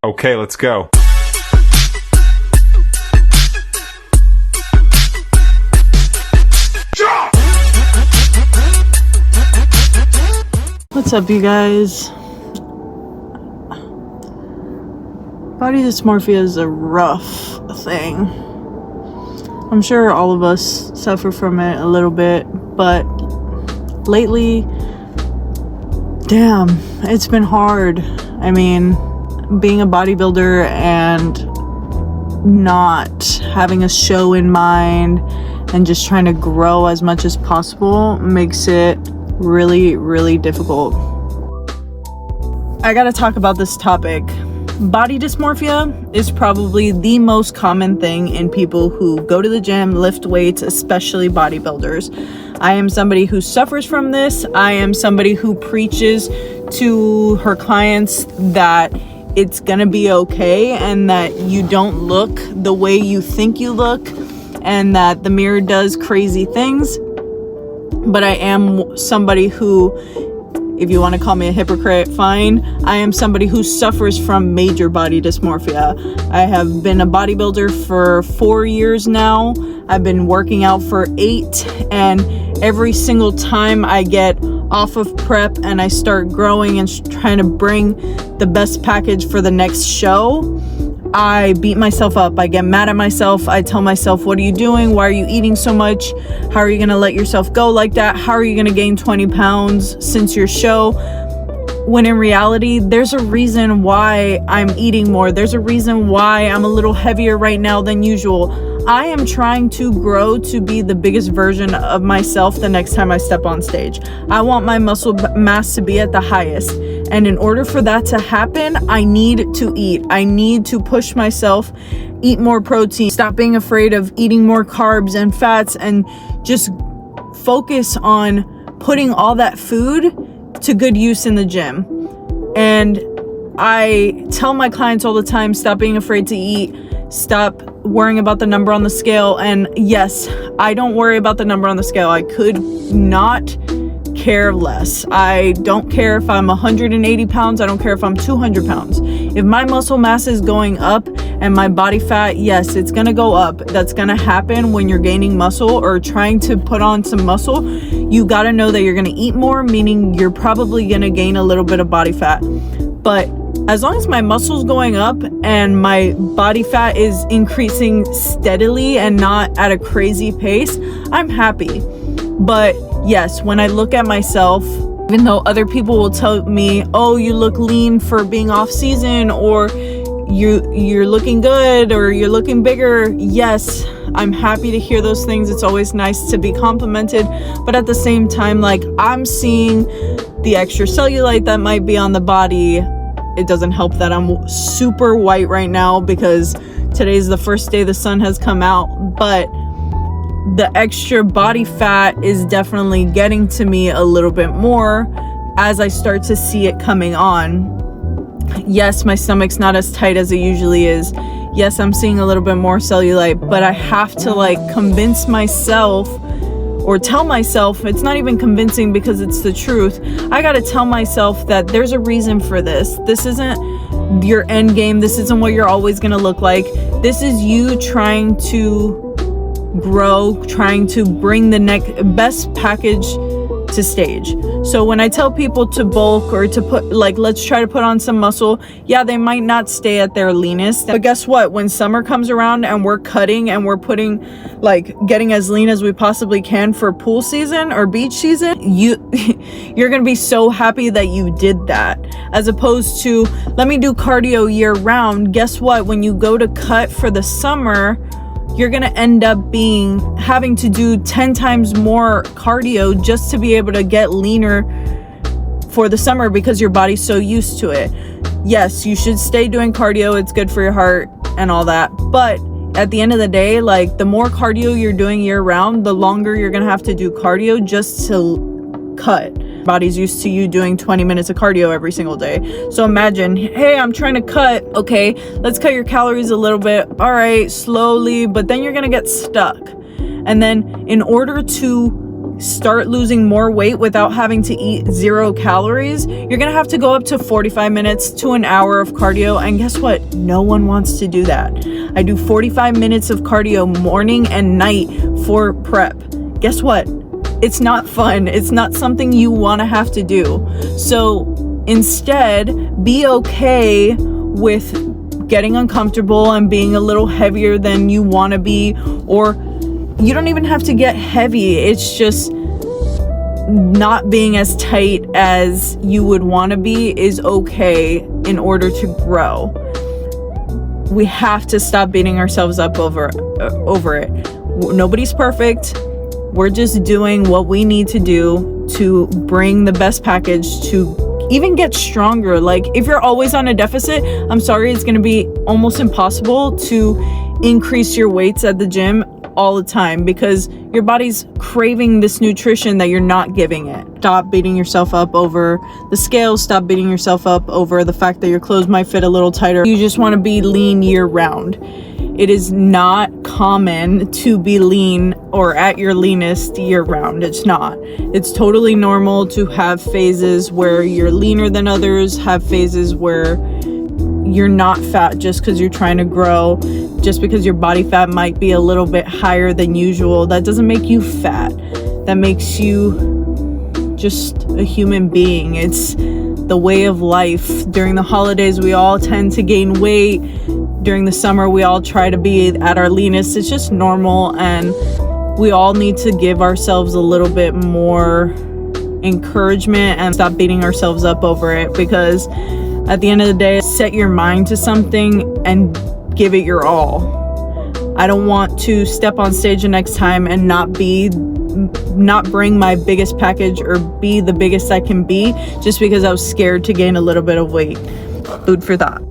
Okay, let's go. What's up, you guys? Body dysmorphia is a rough thing. I'm sure all of us suffer from it a little bit, but lately, damn, it's been hard. I mean, being a bodybuilder and not having a show in mind and just trying to grow as much as possible makes it really, really difficult. I gotta talk about this topic. Body dysmorphia is probably the most common thing in people who go to the gym, lift weights, especially bodybuilders. I am somebody who suffers from this. I am somebody who preaches to her clients that it's gonna be okay and that you don't look the way you think you look and that the mirror does crazy things. But I am somebody who, if you want to call me a hypocrite, fine. I am somebody who suffers from major body dysmorphia. I have been a bodybuilder for 4 years now. I've been working out for 8, and every single time I get off of prep and I start growing and trying to bring the best package for the next show, I beat myself up. I get mad at myself. I tell myself, what are you doing? Why are you eating so much? How are you going to let yourself go like that? How are you going to gain 20 pounds since your show? When in reality, there's a reason why I'm eating more. There's a reason why I'm a little heavier right now than usual. I am trying to grow to be the biggest version of myself the next time I step on stage. I want my muscle mass to be at the highest. And in order for that to happen, I need to eat. I need to push myself, eat more protein, stop being afraid of eating more carbs and fats, and just focus on putting all that food to good use in the gym. And I tell my clients all the time, stop being afraid to eat, stop worrying about the number on the scale. And yes, I don't worry about the number on the scale. I could not care less. I don't care if I'm 180 pounds. I don't care if I'm 200 pounds. If my muscle mass is going up and my body fat, yes, it's gonna go up. That's gonna happen when you're gaining muscle or trying to put on some muscle. You gotta know that you're gonna eat more, meaning you're probably gonna gain a little bit of body fat. But as long as my muscle's going up and my body fat is increasing steadily and not at a crazy pace, I'm happy. But yes, when I look at myself, even though other people will tell me, oh, you look lean for being off season, or you're looking good, or you're looking bigger, yes, I'm happy to hear those things. It's always nice to be complimented. But at the same time, like, I'm seeing the extra cellulite that might be on the body. It doesn't help that I'm super white right now because today's the first day the sun has come out, but the extra body fat is definitely getting to me a little bit more as I start to see it coming on. Yes, my stomach's not as tight as it usually is. Yes, I'm seeing a little bit more cellulite, but I have to convince myself or tell myself, it's not even convincing because it's the truth. I gotta tell myself that there's a reason for this. This isn't your end game. This isn't what you're always gonna look like. This is you trying to grow, trying to bring the best package to stage. So when I tell people to bulk or to put, let's try to put on some muscle, yeah, they might not stay at their leanest. But guess what? When summer comes around and we're cutting and we're putting, getting as lean as we possibly can for pool season or beach season, you're gonna be so happy that you did that. As opposed to, let me do cardio year round. Guess what? When you go to cut for the summer, you're gonna end up having to do 10 times more cardio just to be able to get leaner for the summer because your body's so used to it. Yes, you should stay doing cardio. It's good for your heart and all that. But at the end of the day, the more cardio you're doing year round, the longer you're gonna have to do cardio just to cut. Body's used to you doing 20 minutes of cardio every single day. So imagine, hey, I'm trying to cut. Okay, let's cut your calories a little bit. All right, slowly, but then you're gonna get stuck. And then in order to start losing more weight without having to eat 0 calories, you're gonna have to go up to 45 minutes to an hour of cardio. And guess what? No one wants to do that. I do 45 minutes of cardio morning and night for prep. Guess what? It's not fun. It's not something you want to have to do. So instead, be okay with getting uncomfortable and being a little heavier than you want to be, or you don't even have to get heavy. It's just not being as tight as you would want to be is okay in order to grow. We have to stop beating ourselves up over it. Nobody's perfect. We're just doing what we need to do to bring the best package, to even get stronger. Like, if you're always on a deficit, I'm sorry, it's going to be almost impossible to increase your weights at the gym all the time, because your body's craving this nutrition that you're not giving it. Stop beating yourself up over the scales. Stop beating yourself up over the fact that your clothes might fit a little tighter. You just want to be lean year round. It is not common to be lean or at your leanest year round. It's not. It's totally normal to have phases where you're leaner than others, have phases where you're not fat just because you're trying to grow. Just because your body fat might be a little bit higher than usual, that doesn't make you fat. That makes you just a human being. It's the way of life. During the holidays, we all tend to gain weight. During the summer, we all try to be at our leanest. It's just normal, and we all need to give ourselves a little bit more encouragement and stop beating ourselves up over it, because at the end of the day, set your mind to something and give it your all. I don't want to step on stage the next time and not bring my biggest package or be the biggest I can be just because I was scared to gain a little bit of weight. Food for thought.